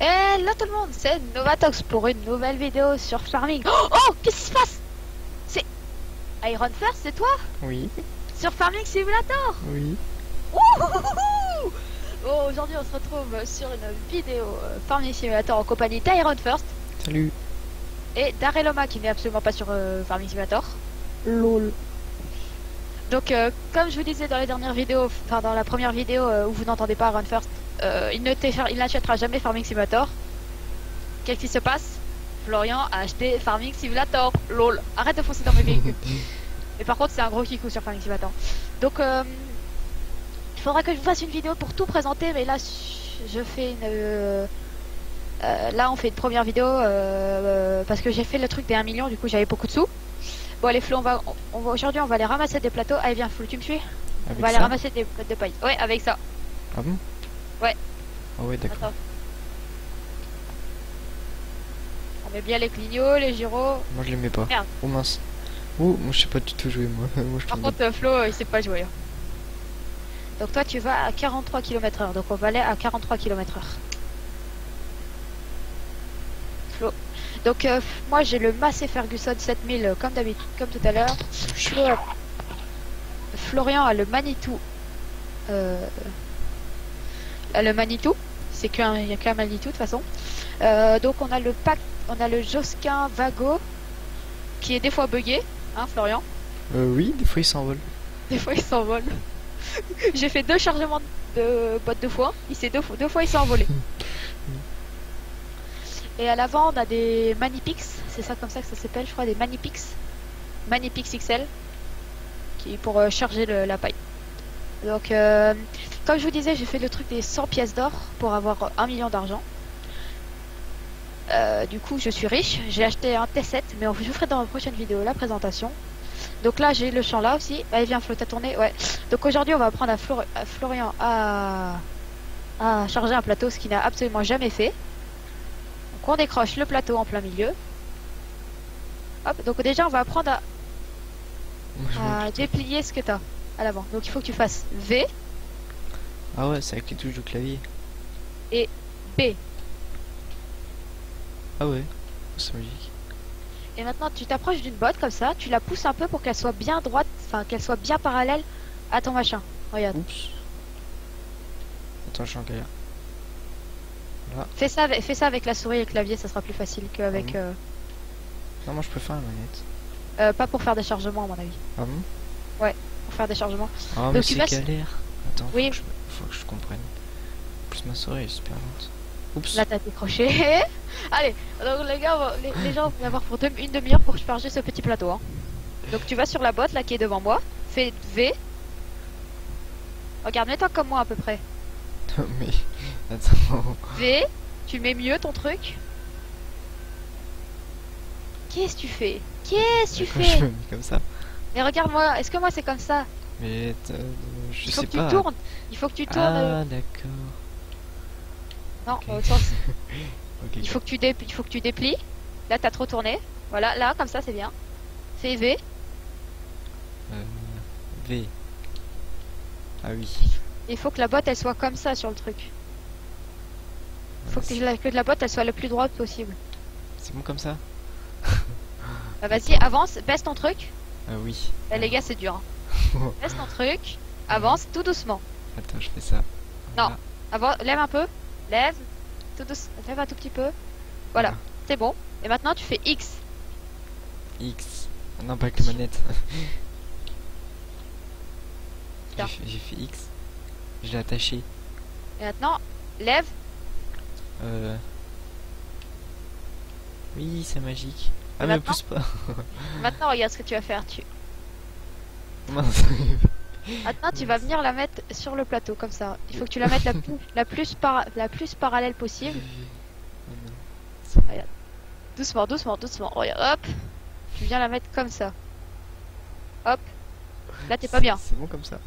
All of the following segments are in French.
Hello tout le monde, c'est Novatox pour une nouvelle vidéo sur Farming. Oh, qu'est-ce qui se passe? C'est Iron First, c'est toi? Oui, Sur Farming Simulator? oui. Ouh. Oh, aujourd'hui on se retrouve sur une vidéo Farming Simulator en compagnie d'Iron First Salut. et d'Areloma qui n'est absolument pas sur Farming Simulator. LOL. Donc comme je vous disais dans les dernières vidéos, enfin dans la première vidéo où vous n'entendez pas Iron First, il n'achètera jamais Farming Simulator. Qu'est-ce qui se passe? Florian a acheté Farming Simulator. LOL. Arrête de foncer dans mes véhicules. Mais par contre c'est un gros kikou sur Farming Simulator. Donc il faudra que je vous fasse une vidéo pour tout présenter, mais là je fais une... là on fait une première vidéo parce que j'ai fait le truc des 1 million, du coup j'avais beaucoup de sous. Bon allez Flo, aujourd'hui on va aller ramasser des plateaux. Allez viens Flo, tu me suis? Avec On va aller ça ramasser des plateaux de paille. Ouais, avec ça. Ah bon? Ouais. Ah ouais, d'accord. Attends. On met bien les clignots, les gyros. Moi je les mets pas. Merde. Oh mince. Oh, moi je sais pas du tout jouer moi. Moi je Par tourne. contre Flo il sait pas jouer. Donc toi tu vas à 43 km/h. Donc on va aller à 43 km/h. Flo. Donc moi j'ai le Massey Ferguson 7000 comme d'habitude, comme tout à l'heure. Florian a le Manitou. A le Manitou. Il n'y a qu'un Manitou de toute façon. Donc on a le pack, on a le Josquin Vago qui est des fois bugué, hein Florian? Oui, des fois ils s'envolent. Des fois il s'envole. J'ai fait 2 chargements de boîte de foin, il s'est deux fois il s'est envolé. Et à l'avant on a des Manipix, c'est ça comme ça que ça s'appelle je crois, des Manipix. Manipix XL qui pour charger la paille. Donc comme je vous disais j'ai fait le truc des 100 pièces d'or pour avoir 1 million d'argent. Du coup je suis riche, j'ai acheté un T7 mais je vous ferai dans la prochaine vidéo la présentation. Donc là j'ai le champ là aussi. Allez viens Flo, t'as tourné, ouais. Donc aujourd'hui on va apprendre à Florian à charger un plateau, ce qu'il n'a absolument jamais fait. Donc on décroche le plateau en plein milieu. Hop, donc déjà on va apprendre Moi, je à vois. déplier ce que t'as à l'avant. Donc il faut que tu fasses V Ah ouais, c'est avec les touches de clavier. et B. Ah ouais, c'est magique. Et maintenant tu t'approches d'une botte comme ça, tu la pousses un peu pour qu'elle soit bien droite, enfin qu'elle soit bien parallèle à ton machin. Regarde. Oups. Attends, je suis en galère. Voilà. Fais ça avec la souris et le clavier, ça sera plus facile qu'avec... Ah Non, moi je préfère la manette. pas pour faire des chargements à mon avis. Ah bon? Pour faire des chargements. Ah Donc mais tu c'est vas- galère. Attends, Oui. faut que je comprenne. En plus ma souris est super lente. Oups. Là t'as décroché. Allez, donc les gars, les gens vont avoir pour une demi-heure pour charger ce petit plateau. Hein. Donc tu vas sur la botte là qui est devant moi, fais V. Regarde, mets-toi comme moi à peu près. Mais attends. V, tu mets mieux ton truc. Qu'est-ce que tu fais? Qu'est-ce que tu Pourquoi je fais? me mets comme ça? Mais regarde-moi, est-ce que moi c'est comme ça? Mais je Il faut sais que tu pas. tournes. Il faut que tu tournes. Ah d'accord. Non, ok. dans l'autre sens. Ok. Il faut que tu déplies. Là t'as trop tourné. Voilà, là comme ça c'est bien. Fais V. V. Ah oui. Il faut que la botte elle soit comme ça sur le truc. Il faut Voilà, que la botte elle soit le plus droite possible. c'est bon comme ça? Bah, vas-y, avance, baisse ton truc. Ah oui. Les gars, c'est dur. Hein. Baisse ton truc, avance tout doucement. Attends, je fais ça. Non. Avant, lève un peu. Lève. Tout doucement. Lève un tout petit peu. Voilà, c'est bon. Et maintenant tu fais X. X. Ah non, pas avec la manette. Tiens. J'ai fait X. Je l'ai attaché. Et maintenant, lève. Oui, c'est magique. Ah, mais maintenant pousse pas. Maintenant, regarde ce que tu vas faire. Mince. Maintenant, tu vas venir la mettre sur le plateau comme ça. Il faut que tu la mettes la plus parallèle possible. Oh non. Regarde. Doucement, doucement, doucement. Regarde, hop. Tu viens la mettre comme ça. Hop. Là, t'es pas bien. C'est bon comme ça.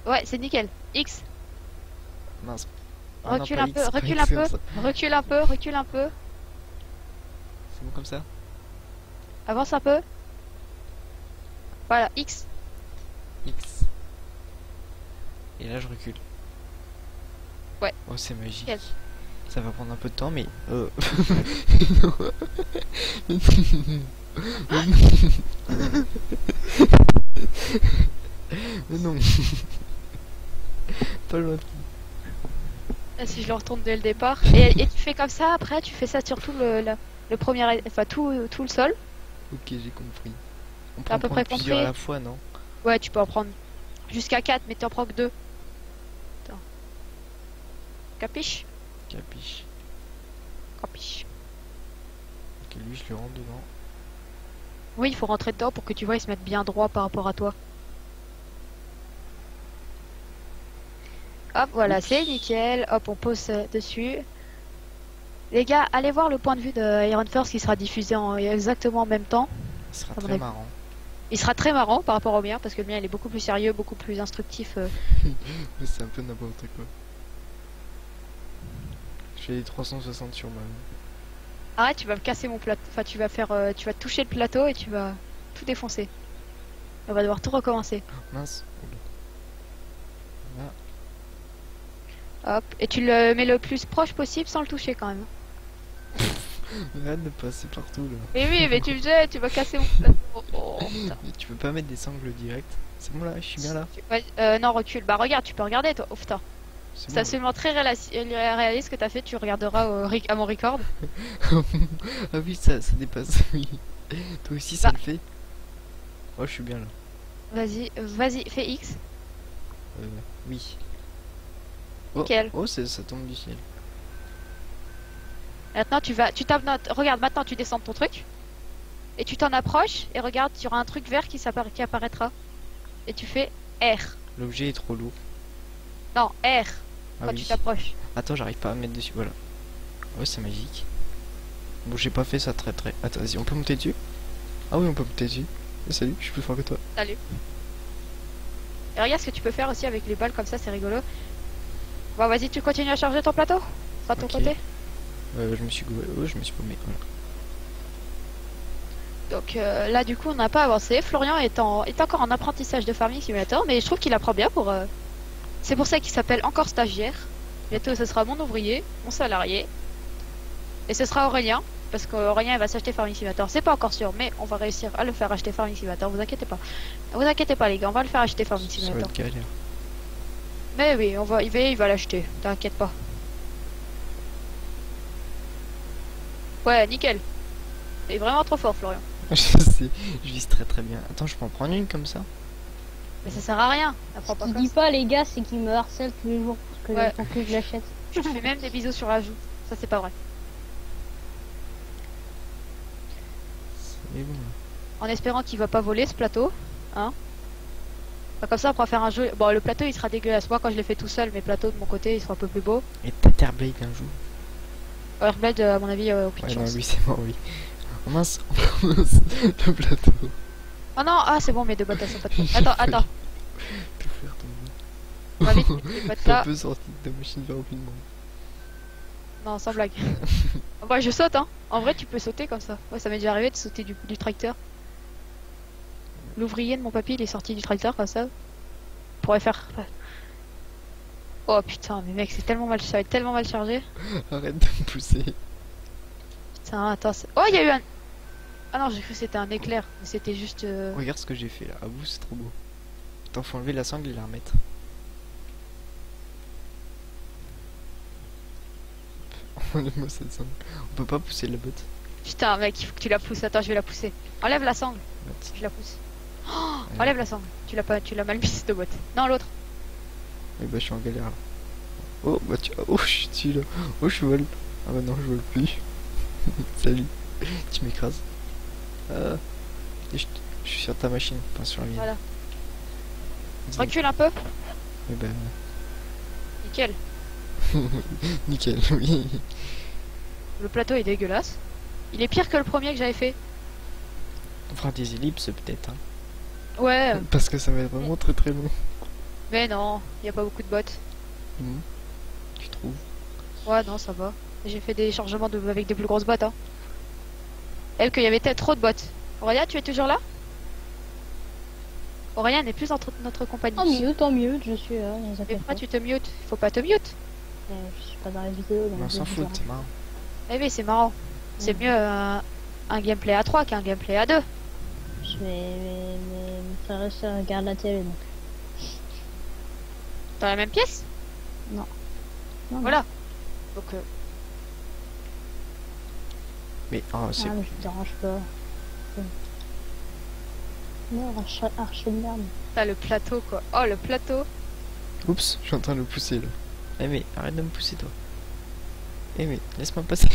Ouais, c'est nickel. X. Mince. Ah non, Recule pas un X, peu, pas recule X, un comme peu, ça. recule un peu, recule un peu. C'est bon comme ça? Avance un peu. Voilà, X. X. Et là je recule. Ouais. Oh c'est magique. Nickel. Ça va prendre un peu de temps, mais... Mais non. Pas loin. Là, si je le retourne dès le départ. Et tu fais comme ça, après, tu fais ça sur tout le premier... Enfin, tout le sol. Ok, j'ai compris. On peut T'as à en peu prendre près plusieurs à compris? la fois, non? Ouais, tu peux en prendre jusqu'à 4, mais t'en prends que 2. Attends. Capiche? Capiche. Capiche. Ok, lui, je le rentre dedans. Oui, il faut rentrer dedans pour que tu vois, ils se mettent bien droit par rapport à toi. Hop, voilà, Oups. c'est nickel. Hop, on pose dessus. Les gars, allez voir le point de vue de Iron First qui sera diffusé exactement en même temps. Ce sera À mon très avis. marrant. Il sera très marrant par rapport au mien, parce que le mien, il est beaucoup plus sérieux, beaucoup plus instructif. Mais c'est un peu n'importe quoi. Je fais les 360 sur ma... Arrête, tu vas me casser mon plateau. Enfin, tu vas faire, tu vas toucher le plateau et tu vas tout défoncer. On va devoir tout recommencer. Mince. Là. Hop, et tu le mets le plus proche possible sans le toucher quand même. Arrête de passer partout là. Mais oui, mais tu me jettes, tu vas casser mon plateau. Oh, putain. Mais tu peux pas mettre des sangles directs. C'est bon là, je suis bien là. Ouais, non, recule. Bah regarde, tu peux regarder toi. Oh putain. C'est C'est bon. absolument très réaliste ce que t'as fait. Tu regarderas à mon record. Ah oui, ça dépasse, oui. Toi aussi ça Bah. le fait. Oh, je suis bien là. Vas-y, fais X. Oui. Nickel. Oh, ça tombe du ciel. Maintenant regarde, maintenant tu descends de ton truc. Et tu t'en approches. Et regarde, tu auras un truc vert qui apparaîtra. Et tu fais R. L'objet est trop lourd. Non, R. Ah Quand oui. tu t'approches. Attends, j'arrive pas à mettre dessus. Voilà. Ouais, c'est magique. Bon, j'ai pas fait ça très. Attends, vas-y, on peut monter dessus? Ah oui, on peut monter dessus. Salut, je suis plus fort que toi. Salut. Et regarde ce que tu peux faire aussi avec les balles comme ça, c'est rigolo. Bon, vas-y, tu continues à charger ton plateau? Pas de ton Ok. côté? Je me suis gouré. Oh, je me suis paumé. Voilà. Donc là, du coup, on n'a pas avancé. Florian est encore en apprentissage de Farming Simulator, mais je trouve qu'il apprend bien pour. C'est pour ça qu'il s'appelle encore stagiaire. Bientôt, ce sera mon ouvrier, mon salarié. Et ce sera Aurélien, parce qu'Aurélien il va s'acheter Farming Simulator. C'est pas encore sûr, mais on va réussir à le faire acheter Farming Simulator. Vous inquiétez pas. Vous inquiétez pas, les gars, on va le faire acheter Farming Ça va Simulator. être galère. Mais oui, il va l'acheter. T'inquiète pas. Ouais, nickel. T'es vraiment trop fort, Florian. Je sais, je vise très très bien. Attends, je peux en prendre une comme ça? Mais ça sert à rien. Apprends pas Il comme dit ça. pas les gars, c'est qu'il me harcèle tous les jours Ouais. pour que je l'achète. Je te fais même des bisous sur la joue. Ça, c'est pas vrai. C'est bon. En espérant qu'il va pas voler ce plateau. Hein. Enfin, comme ça, on pourra faire un jeu. Bon, le plateau il sera dégueulasse. Moi, quand je l'ai fait tout seul, mes plateaux de mon côté ils seront un peu plus beaux. Et Tatterblade un jour. Airblade, à mon avis, aucune Ouais, non, chance. lui c'est mort, oui. Oh mince, mince, le plateau. Oh non, ah, c'est bon, mes deux bottes elles sont pas de... Attends. Tout faire tomber. On va vite mettre les bottes T'es un là. peu sorti de ta machine vers rapidement. Non, sans blague. Bah, je saute, hein. En vrai, tu peux sauter comme ça. Ouais, ça m'est déjà arrivé de sauter du tracteur. L'ouvrier de mon papy, il est sorti du tracteur comme ça. Pourrait faire. Oh putain, mais mec, ça va être tellement mal chargé. Arrête de me pousser. Putain, attends. Oh, il y a eu un. Ah non, j'ai cru que c'était un éclair. Mais c'était juste. Regarde ce que j'ai fait là. À vous, c'est trop beau. Attends, faut enlever la sangle et la remettre. Enlève-moi cette sangle. On peut pas pousser la botte. Putain, mec, il faut que tu la pousses. Attends, je vais la pousser. Enlève la sangle. Attends. Je la pousse. Oh, enlève la sangle. Tu l'as mal mise cette boîte. Non, l'autre. Eh bah, je suis en galère là. Oh, bah tu. Oh, je suis dessus là. Oh, je vole. Ah bah non, je vole plus. Salut. Tu m'écrases. Et je suis sur ta machine, pas sur la mienne. Voilà. Dis- Recule un peu. Eh ben, Nickel. nickel, oui. Le plateau est dégueulasse. Il est pire que le premier que j'avais fait. On fera des ellipses peut-être. Hein. Ouais, Parce que ça va être vraiment très très long. mais non, il y a pas beaucoup de bots. Mhm. Tu trouves? Ouais, non, ça va. J'ai fait des chargements avec des plus grosses bottes. Hein. Elle, qu'il y avait peut-être trop de bots. Aurélien, tu es toujours là? Aurélien n'est plus entre notre compagnie. Tant mieux, je suis là. Les Mais appelle pourquoi pas. tu te mutes? Faut pas te mute. Je suis pas dans la vidéo. Donc Mais on je s'en vais fout, dire. c'est marrant. Eh oui, c'est marrant. C'est mieux un gameplay à 3 qu'un gameplay à 2. Mes frères et sœurs regardent la télé donc. Dans la même pièce. Non. Non, Voilà. Donc, Mais oh, non. c'est. Ah, mais je me dérange pas. Non, archi de merde. t'as le plateau, quoi. Oh, le plateau. Oups, je suis en train de le pousser là. Eh mais arrête de me pousser toi. Eh mais laisse-moi passer.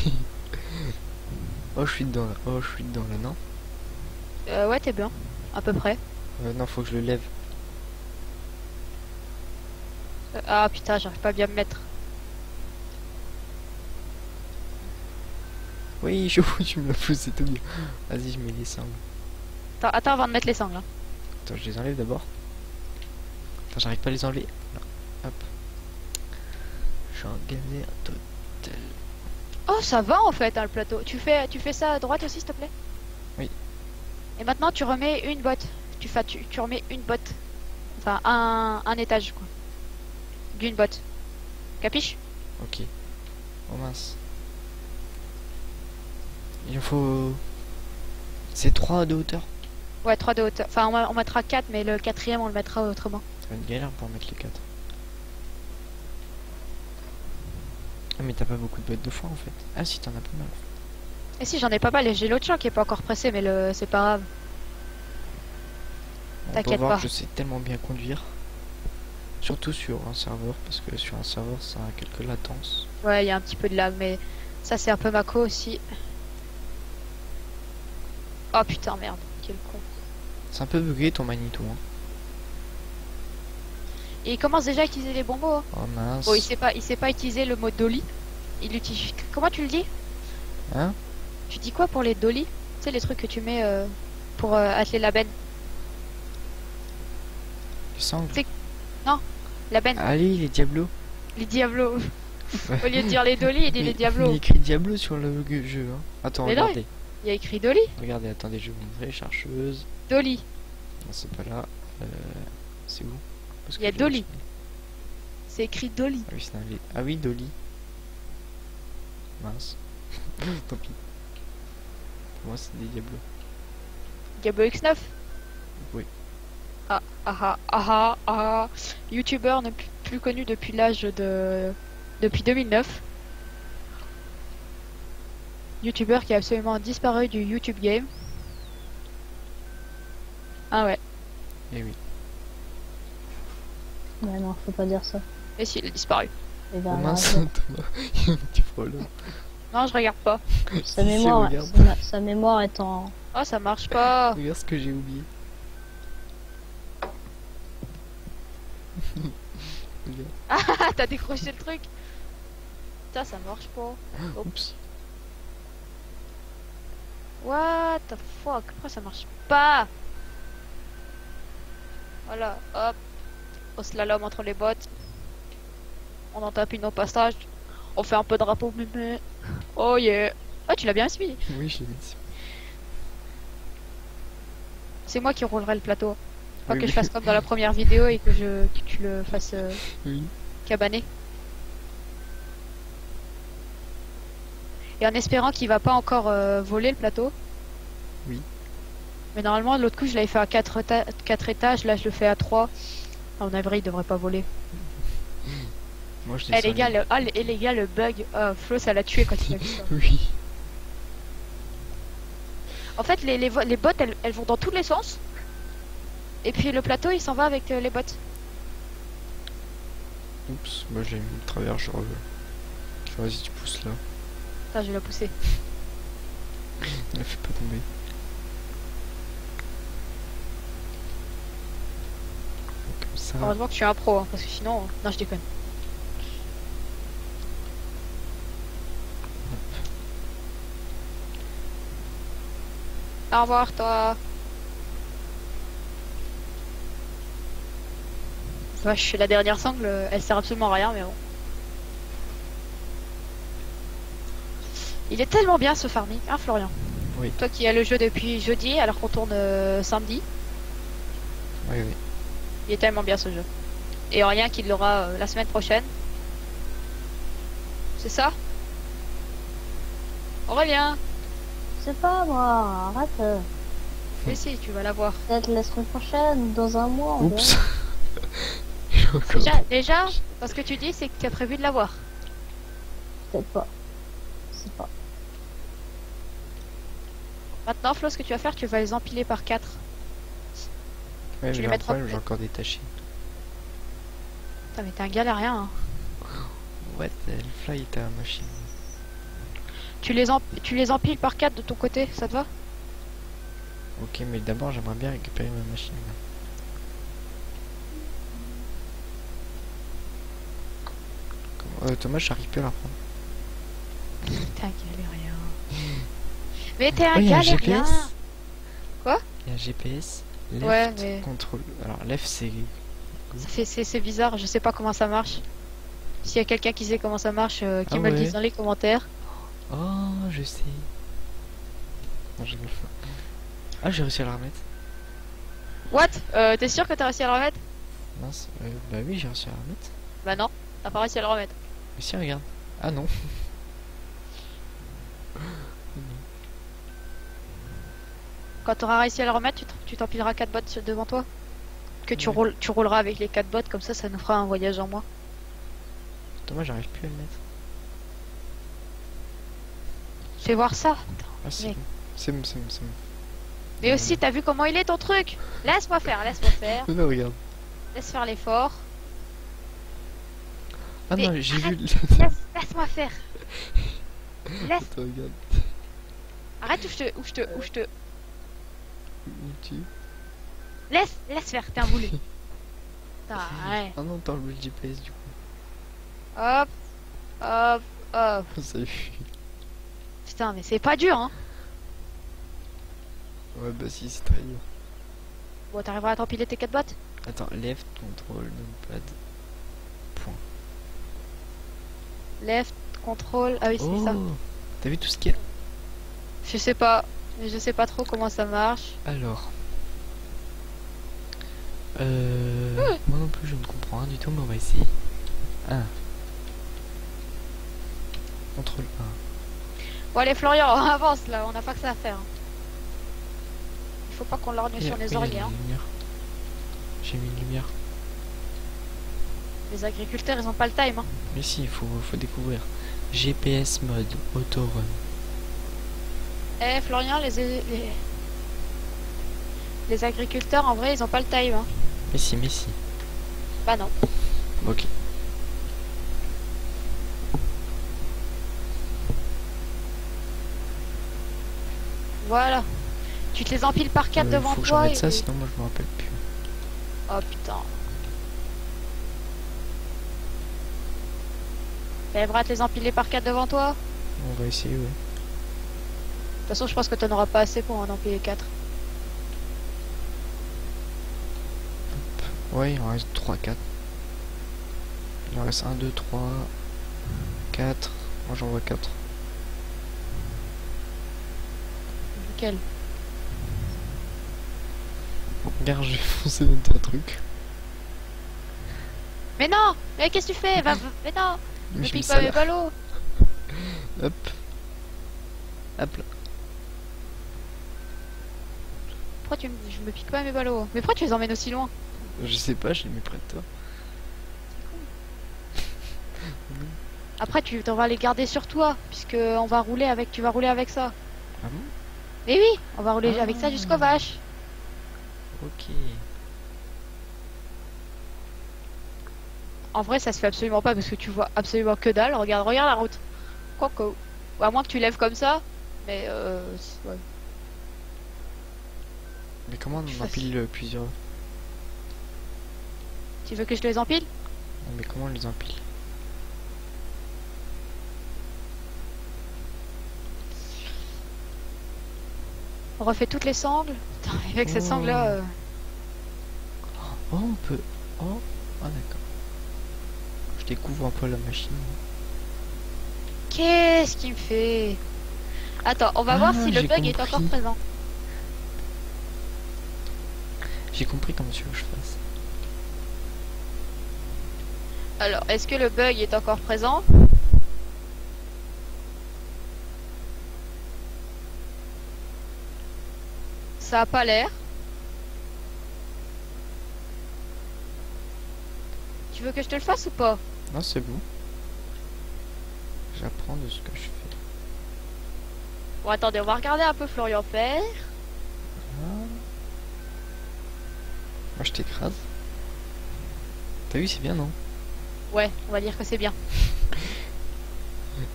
Oh je suis dedans là. Oh je suis dedans là, non? Ouais, t'es bien. À peu près. Non, faut que je le lève. Ah putain, j'arrive pas à bien me mettre. Oui, tu me l'as poussé tout bien. Vas-y, je mets les sangles. Attends avant de mettre les sangles. Hein. Attends, je les enlève d'abord. Attends, j'arrive pas à les enlever. Là. Hop. Je suis en galère totale. Oh, ça va en fait, hein, le plateau. Tu fais ça à droite aussi, s'il te plaît? Oui. Et maintenant, tu remets une botte. Tu remets une botte. Enfin, un étage, quoi. D'une botte. Capiche? Ok. Oh mince. Il en faut... C'est 3 de hauteur. Ouais, 3 de hauteur. Enfin, on mettra 4, mais le quatrième, on le mettra autrement. Ça va être galère pour mettre les 4. Ah mais t'as pas beaucoup de bottes de foin en fait. Ah si, t'en as pas mal. Et si, j'en ai pas mal. Et j'ai l'autre champ qui est pas encore pressé, mais c'est pas grave. On peut T'inquiète voir pas. que je sais tellement bien conduire. Surtout sur un serveur, parce que sur un serveur ça a quelques latences. Ouais, il y a un petit peu de lag, mais ça, c'est un peu Mako aussi. Oh putain, merde. Quel con. C'est un peu bugué ton magnéto. Hein. Et il commence déjà à utiliser les bons mots. Hein. Oh mince. Bon, il sait pas utiliser le mot dolly. Il utilise. Comment tu le dis? Hein? Tu dis quoi pour les dolly? Tu sais, les trucs que tu mets pour atteler la benne. Les sangles. C'est- La benne. Allez, les diablos. Les diablos. Ouais. Au lieu de dire les dolly, il dit Mais les il diablos. y a écrit Diablo sur le jeu. Hein. Attends, Mais non, regardez. Il y a écrit dolly. Regardez, attendez, je vais vous montrer. Chercheuse. Dolly. Non, c'est pas là. C'est où? Parce Il y a que Dolly. C'est écrit dolly. Ah oui, c'est un lait. Ah oui, Dolly. Mince. Tant pis. Pour moi, c'est des diablos. Diablo X9. Oui. Ah, ah, ah, ah, ah. YouTuber ne plus connu depuis l'âge de... Depuis 2009. YouTuber qui a absolument disparu du YouTube game. Ah ouais. Eh oui. Ouais, non, faut pas dire ça. Et si, il a disparu. Et Oh ben, mince, arrête. Thomas, il y a un petit problème. Non, je regarde pas. sa Si, mémoire, regarde. sa mémoire est en. Oh, ça marche pas. Regarde ce que j'ai oublié. Regarde. Ah, t'as décroché le truc. Putain, ça marche pas. Oups. What the fuck? Pourquoi ça marche pas? Voilà, hop. Au slalom entre les bottes. On en tape une au passage. On fait un peu drapeau mémé. Oh yeah. Oh, tu l'as bien suivi. Oui, j'ai mis ça. C'est moi qui roulerai le plateau. Pas Oui, que oui. je fasse comme dans la première vidéo et que tu le fasses Oui. cabaner. Et en espérant qu'il va pas encore voler le plateau. Oui. Mais normalement, l'autre coup, je l'avais fait à 4 étages. Là, je le fais à 3. En avril, il devrait pas voler. Moi, je Eh les descends gars, les gars, le bug. Flo, ça l'a tué quand il a vu ça. Oui. En fait, les bottes, elles vont dans tous les sens. Et puis le plateau, il s'en va avec les bottes. Oups, moi j'ai mis le travers, je vas-y, tu pousses là. Attends, je vais la pousser. Ne la fais pas tomber. Comme ça. Heureusement que je suis un pro, hein, parce que sinon... Non, je déconne. Au revoir, toi. Vache, je suis la dernière sangle, elle sert absolument à rien, mais bon. Il est tellement bien ce farming, hein Florian? Oui. Toi qui as le jeu depuis jeudi, alors qu'on tourne samedi, Oui, oui. il est tellement bien ce jeu. Et rien qu'il l'aura la semaine prochaine. C'est ça? Aurélien! C'est pas moi, arrête. Mais si, tu vas l'avoir. Peut-être la semaine prochaine, dans un mois. on Oups. verra. J'ai encore- Déjà, parce que tu dis, c'est que tu as prévu de l'avoir. Peut-être pas. Je sais pas. Maintenant, Flo, ce que tu vas faire, tu vas les empiler par 4. Ouais, Tu mais les un mettras problème, j'ai peut-être. encore détaché. Putain, mais t'es un galérien, hein. What the fly ta machine. Tu les empiles par 4 de ton côté, ça te va? Ok, mais d'abord j'aimerais bien récupérer ma machine. Thomas, j'arrive plus à la prendre. T'es un galérien. Mais t'es un Oh, il y a un galérien. GPS. Quoi? Il y a un GPS. Left, Ouais, mais- contrôle. Alors, left, c'est. C'est bizarre, je sais pas comment ça marche. S'il y a quelqu'un qui sait comment ça marche, qui Ah me le ouais. dise dans les commentaires. Oh, je sais. Non, j'ai mal fait. Ah, j'ai réussi à la remettre. What? T'es sûr que t'as réussi à le remettre? Mince. Bah oui, j'ai réussi à la remettre. Bah non, t'as pas réussi à le remettre. Mais si, regarde. Ah non. Quand t'auras réussi à le remettre, tu t'empileras 4 bottes devant toi. Que Ouais. tu rouleras avec les 4 bottes, comme ça nous fera un voyage en moins. Thomas, j'arrive plus à le mettre. Fais voir ça. Ah, c'est Mec. bon. C'est bon, c'est bon, c'est bon. Mais aussi, t'as vu comment il est ton truc? Laisse-moi faire, laisse-moi faire. Non, regarde. Laisse faire l'effort. Ah Mais non, j'ai vu. Laisse-moi faire. Laisse. Attends, regarde. Arrête ou je te. Où tu. Laisse faire, t'es un boulet. Putain, ouais. Ah non, t'enlèves le GPS du coup. Hop, hop, hop. Salut. Putain, mais c'est pas dur, hein. Ouais, bah si, c'est très dur. Bon, t'arriveras à t'empiler tes 4 bottes? Attends, left, contrôle, numpad. Point. Left, contrôle. Ah oui, c'est ça. Oh, t'as vu tout ce qu'il y a? Je sais pas. Mais je sais pas trop comment ça marche. Alors. Moi non plus, je ne comprends rien du tout, mais on va essayer. Ah. Contrôle 1. Bon, allez, Florian, on avance là. On n'a pas que ça à faire. Hein. Il faut pas qu'on lorgne sur les oreilles. Hein. J'ai mis une lumière. Les agriculteurs, ils ont pas le time. Hein. Mais si, il faut découvrir. GPS mode, auto run. Eh, Florian, les agriculteurs, en vrai, ils ont pas le time. Hein. Mais si, mais si. Bah non. Ok. Voilà. Tu te les empiles par 4 devant faut que toi. j'en mette ça, sinon moi je me rappelle plus. Oh putain. T'arriveras à te les empiler par 4 devant toi? On va essayer, ouais. De toute façon, je pense que t'en auras pas assez pour en empiler 4. Ouais, il en reste 3, 4. Il en reste 1, 2, 3, 4. Moi j'en vois 4. Nickel. Regarde, je vais foncer dans ton truc. Mais non! Mais qu'est-ce que tu fais? Mais non! Mais Ne je mets pique ça pas mes là. ballots! Hop. Hop là. Pourquoi je me pique pas mes ballots? Mais pourquoi tu les emmènes aussi loin? Je sais pas, je les mets près de toi. Après, on va les garder sur toi, puisque tu vas rouler avec ça. Ah bon? Mais oui, on va rouler Ah. avec ça jusqu'aux vaches. Ok. En vrai, ça se fait absolument pas parce que tu vois absolument que dalle. Regarde la route. Coco. Ou à moins que tu lèves comme ça. Mais ouais. Mais comment on empile plusieurs? Tu veux que je te les empile? Non, mais comment on les empile? On refait toutes les sangles. Putain, avec ces Oh. sangles là. Oh, on peut. Oh, ah d'accord. Je découvre un peu la machine. Qu'est-ce qu'il me fait? Attends, on va Ah, voir si le j'ai bug est compris. encore présent. J'ai compris comment tu veux que je fasse. Alors, est-ce que le bug est encore présent? Ça a pas l'air. Tu veux que je te le fasse ou pas? Non, c'est bon. J'apprends de ce que je fais. Bon, attendez, on va regarder un peu Florian faire. Voilà. Moi, je t'écrase. T'as vu, c'est bien, non? Ouais, on va dire que c'est bien.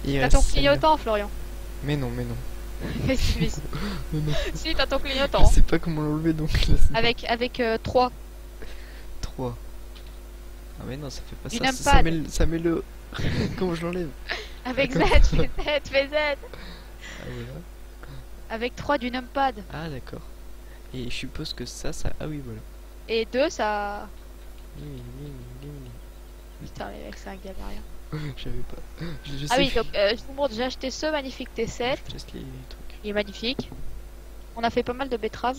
Et il T'as reste ton celle-là. clignotant, Florian. Mais non, mais non. si, Mais non. si, t'as ton Je clignotant. sais pas comment l'enlever, donc là, c'est Avec 3. 3. Ah mais non, ça fait pas Du ça. numpad. Ça met le... Comment je l'enlève? Avec Z, D'accord. fais Z. Ah voilà. Avec 3 du numpad. Ah d'accord. Et je suppose que ça... Ah oui, voilà. Et 2, ça... Mimi, mimi, mimi. Putain, les mecs, c'est un galérien. J'avais pas... Je Ah sais oui, que- donc je vous montre, j'ai acheté ce magnifique T7. Je teste les trucs. Il est magnifique. On a fait pas mal de betteraves.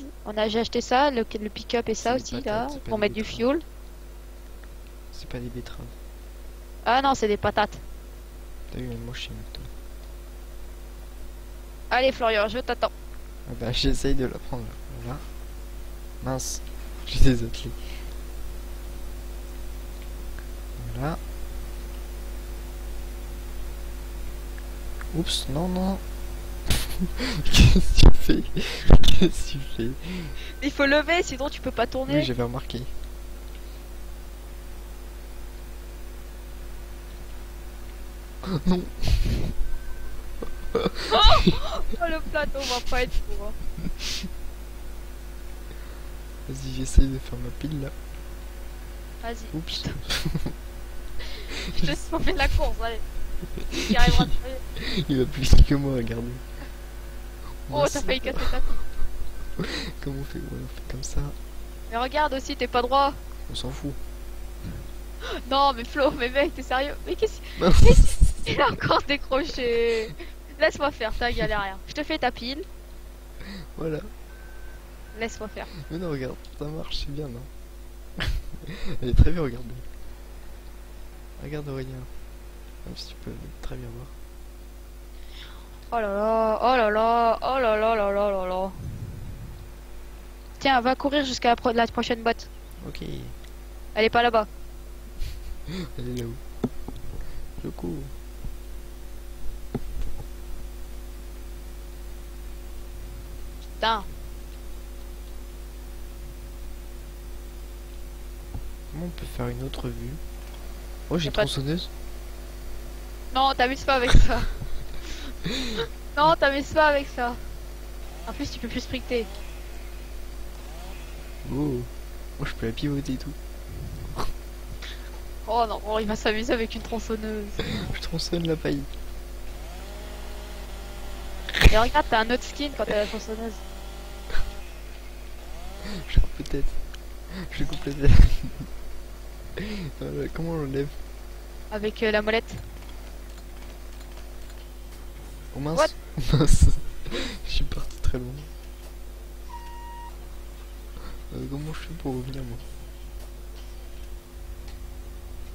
J'ai acheté ça, le pick-up et ça C'est des aussi, patates, là, c'est pas pour des mettre du betteraves. fuel. C'est pas des betteraves. Ah non, c'est des patates. T'as eu une moche maintenant. Allez, Florian, je t'attends. Ah bah j'essaye de la prendre là. Voilà. Mince. J'ai des athlètes. Voilà. Oups, non, non. Qu'est-ce que tu fais? Qu'est-ce que tu fais? Il faut lever, sinon tu peux pas tourner. Oui, j'avais remarqué. Non. Oh, le plateau va pas être pour. Vas-y, j'essaye de faire ma pile là. Vas-y, Oups. je te laisse de la course, allez. Il arrivera. Il va plus vite que moi, regardez. Oh, Moi, t'as c'est- failli casser ta pile. Comment on fait? Ouais, on fait comme ça. Mais regarde aussi, t'es pas droit. On s'en fout. Non, mais Flo, mais mec, t'es sérieux? Mais qu'est-ce Non. qu'il a encore décroché? Laisse-moi faire, ça galère rien. Je te fais ta pile, Voilà. laisse-moi faire. Mais non, regarde, ça marche, c'est bien, non? Elle est très bien, regardez. Regarde Aurélien. Même si tu peux très bien voir. Oh là là, oh là là, oh là là là là là là. Tiens, va courir jusqu'à la prochaine boîte. Ok. Elle est pas là-bas. Elle est là-haut. Je cours. Putain. Comment on peut faire une autre vue? Oh, j'ai Y a pas de- tronçonneuse. Non, t'amuses pas avec ça. Non, t'amuses pas avec ça. En plus, tu peux plus sprinter. Oh. Moi, je peux la pivoter et tout. Oh non, oh, il va s'amuser avec une tronçonneuse. Je tronçonne la paille. Et regarde, t'as un autre skin quand t'as la tronçonneuse. Je coupe peut-être. Je coupe la tête. Voilà, comment on l'enlève? Avec la molette. Oh mince. What? Mince. Je suis parti très loin. Comment je fais pour revenir moi?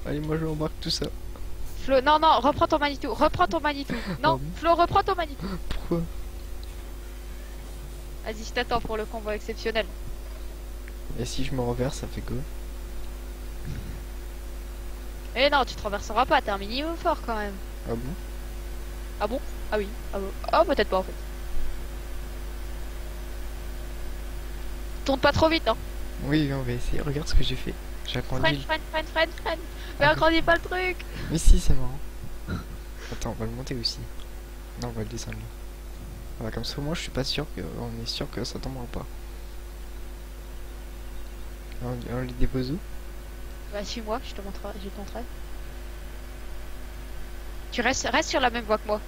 Allez, moi je embarque tout ça. Flo, non, non, reprends ton Manitou. Reprends ton Manitou. Non, Pardon. Flo, reprends ton Manitou. Pourquoi? Vas-y, je t'attends pour le convoi exceptionnel. Et si je me renverse, ça fait quoi? Eh non, tu te renverseras pas, t'es un minimum fort quand même. Ah bon? Ah bon? Ah oui. Ah, bon. Ah, peut-être pas en fait. Tourne pas trop vite, hein. Oui, on va essayer. Regarde ce que j'ai fait. J'ai Freine, agrandi. freine, freine, freine, freine. Mais Ah, agrandis pas le truc. Mais si, c'est marrant. Attends, on va le monter aussi. Non, on va le descendre là. Voilà, comme ça, moi je suis pas sûr que. On est sûr que ça tombera pas. On les dépose où? Bah, suis-moi, je te montrerai. Tu restes sur la même voie que moi.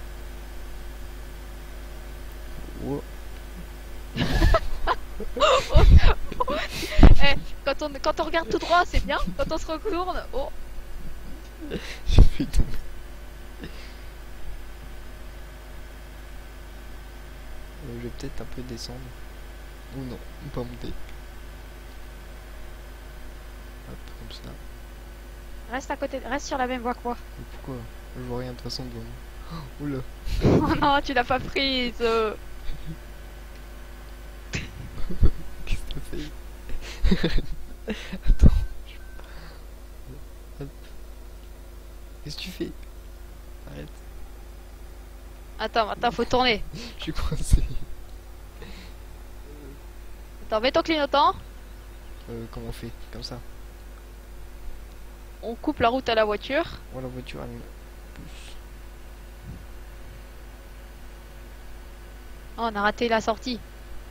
Oh. Eh, quand on regarde tout droit, c'est bien. Quand on se retourne, oh. J'ai fait tomber. Je vais peut-être un peu descendre. Ou non, pas monter. Hop, comme ça. Reste sur la même voie que moi. Mais pourquoi? Je vois rien de toute façon devant moi. Oh, oula. Oh non, tu l'as pas prise. Qu'est-ce que t'as fait? Attends. Hop. Qu'est-ce que tu fais? Arrête. Attends, faut tourner. Je suis coincé. Attends, mets ton clignotant. Comment on fait? Comme ça. On coupe la route à la voiture. Oh, la voiture, elle me pousse. Oh, on a raté la sortie.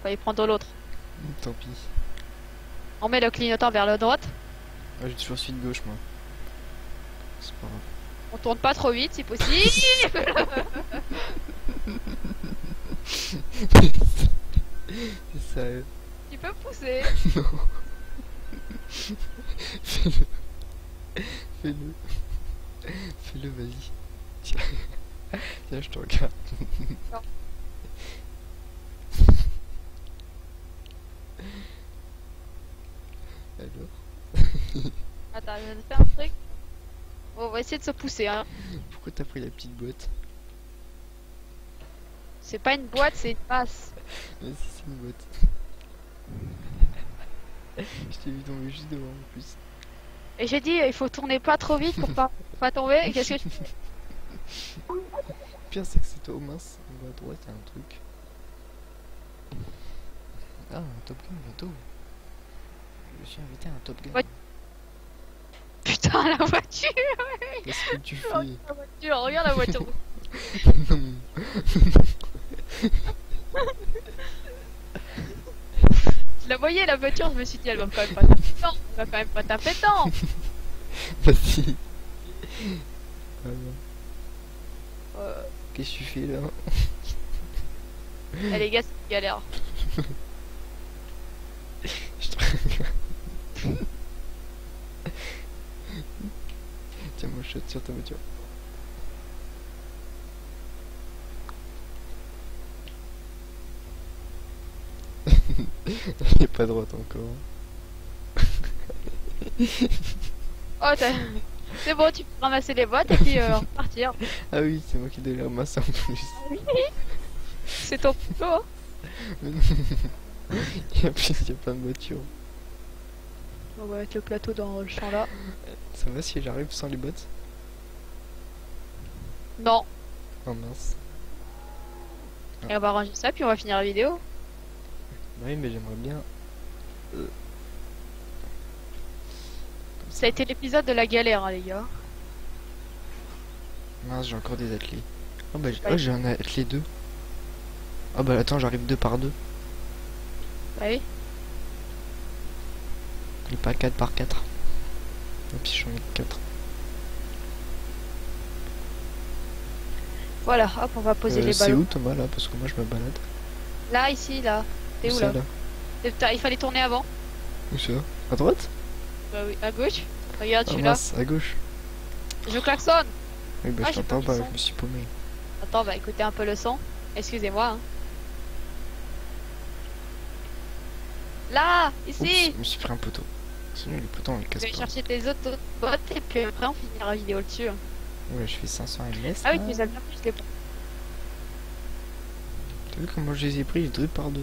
Fallait prendre l'autre. Tant pis. On met le clignotant vers la droite. Ah, j'ai toujours suivi de gauche, moi. C'est pas grave. On tourne pas trop vite si possible. C'est sérieux. Tu peux pousser. Non. Fais-le. Fais-le. Fais-le, vas-y. Tiens. Tiens, je te regarde. Non. Alors, Attends, je vais faire un truc. Bon, on va essayer de se pousser. Hein. pourquoi t'as pris la petite boîte? C'est pas une boîte, c'est une passe. Mais si, c'est une boîte. Je t'ai vu tomber juste devant en plus. Et j'ai dit, il faut tourner pas trop vite pour pas tomber. Et qu'est-ce que je... Le pire, c'est que c'est toi, mince. En bas à droite, il y a un truc. Ah, un Top Gun bientôt. Je me suis invité à un Top Gun. Ouais. Putain, la voiture. Qu'est-ce que tu fais? La voiture, regarde la voiture. Non. Je la voyais, la voiture, je me suis dit, elle va quand même pas taper dedans. Elle va quand même pas taper dedans. Vas-y. Voilà. Euh, Qu'est-ce que tu fais là? eh, les gars, c'est une galère. Je te regarde. Tiens, moi je saute sur ta voiture. Il n'y a pas de droite encore. Oh, c'est bon, tu peux ramasser les boîtes et puis repartir. Ah oui, c'est moi qui devais les ramasser en plus. C'est ton plutôt. Hein. Mais non. Et en plus, il y a plein de voitures. On va mettre le plateau dans le champ là. Ça va si j'arrive sans les bottes? Non. Oh mince. Et on va ranger ça, puis on va finir la vidéo. Oui, mais j'aimerais bien. Ça a été l'épisode de la galère, hein, les gars. Mince, j'ai encore des ateliers. Oh bah j'ai un atelier 2. Ah bah attends, j'arrive 2 par 2. Oui. Et pas 4 par 4. Et puis j'en ai 4. Voilà, hop, on va poser les C'est ballons. où Thomas là? Parce que moi je me balade. Là, ici, là. T'es où C'est là? Il fallait tourner avant. Où ça? À droite? Bah oui, à gauche. Regarde, je Ah suis là. mince, à gauche. Je klaxonne. Oui bah Ah, je j'ai t'entends pas pas, mis je son. me suis paumé. Attends, bah écoutez un peu le son. Excusez-moi. Hein. Là, Oups, ici. je me suis pris un poteau. Sinon les poteaux on les Je casse vais pas. chercher tes autres bottes et puis après on finira la vidéo dessus. Hein. Ouais, je fais 500 ms. Ah oui, là. tu les as bien plus les bottes. T'as vu comment je les ai pris? 2 par 2.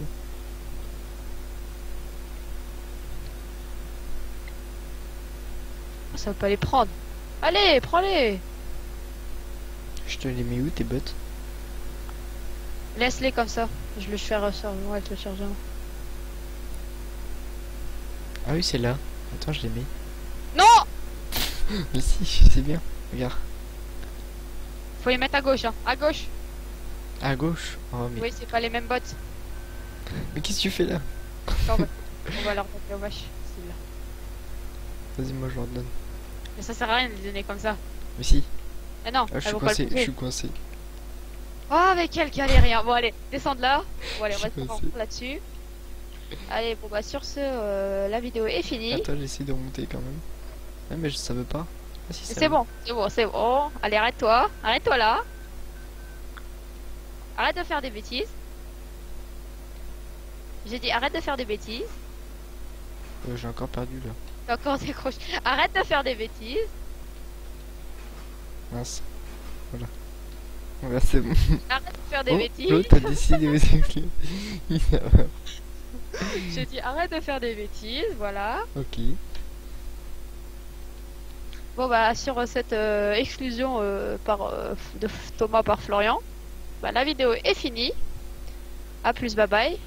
Ça va pas les prendre. Allez, prends-les. Je te les mets où tes bottes? Laisse-les comme ça. Je le fais recharger avec le chargeur. Ah oui, c'est là. Attends, je les mets. Non. Mais si, c'est bien. Regarde. Faut les mettre à gauche, hein. À gauche. À gauche. Oh mais. Oui, c'est pas les mêmes bottes. Mais qu'est-ce que tu fais là? On va leur donner aux vaches. C'est là. Vas-y, moi je leur donne. Mais ça sert à rien de les donner comme ça. Mais si. Ah non, Ah, je elles suis vont pas le coincé, je bouffer. suis coincé. Oh, mais quel galérien. Bon, allez, descends de là. Bon, allez, on va Je se sais. prendre là-dessus. Allez, bon, bah, sur ce, la vidéo est finie. Attends, j'essaie de remonter quand même. Ah, mais ça veut pas. Ah, si, ça C'est veut. bon, c'est bon, c'est bon. Allez, arrête-toi. Arrête-toi là. Arrête de faire des bêtises. J'ai dit arrête de faire des bêtises. J'ai encore perdu là. T'as encore décroché. Arrête de faire des bêtises. Mince. Voilà. Voilà, c'est bon. Arrête de faire des Oh, bêtises. l'autre a décidé aussi. Il a- J'ai dit arrête de faire des bêtises, voilà. Ok. Bon bah sur cette exclusion de Thomas par Florian, bah, la vidéo est finie. A plus, bye bye.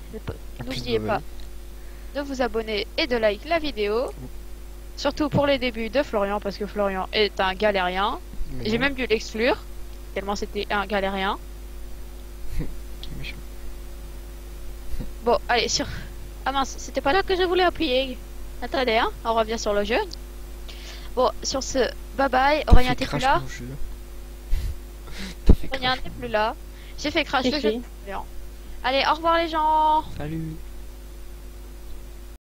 À plus, N'oubliez bye pas bye. de vous abonner et de like la vidéo. Surtout pour les débuts de Florian parce que Florian est un galérien. Mais J'ai non, même dû l'exclure tellement c'était un galérien. c'est méchant. Bon, allez, sur... Ah mince, c'était pas là que je voulais appuyer. Attendez, hein, on revient sur le jeu. Bon, sur ce, bye bye. T'as Aurélien, fait t'es plus crash là. mon jeu. T'as fait Aurélien, crash. t'es plus là. J'ai fait crash le Ok. jeu de Florian. Allez, au revoir les gens. Salut.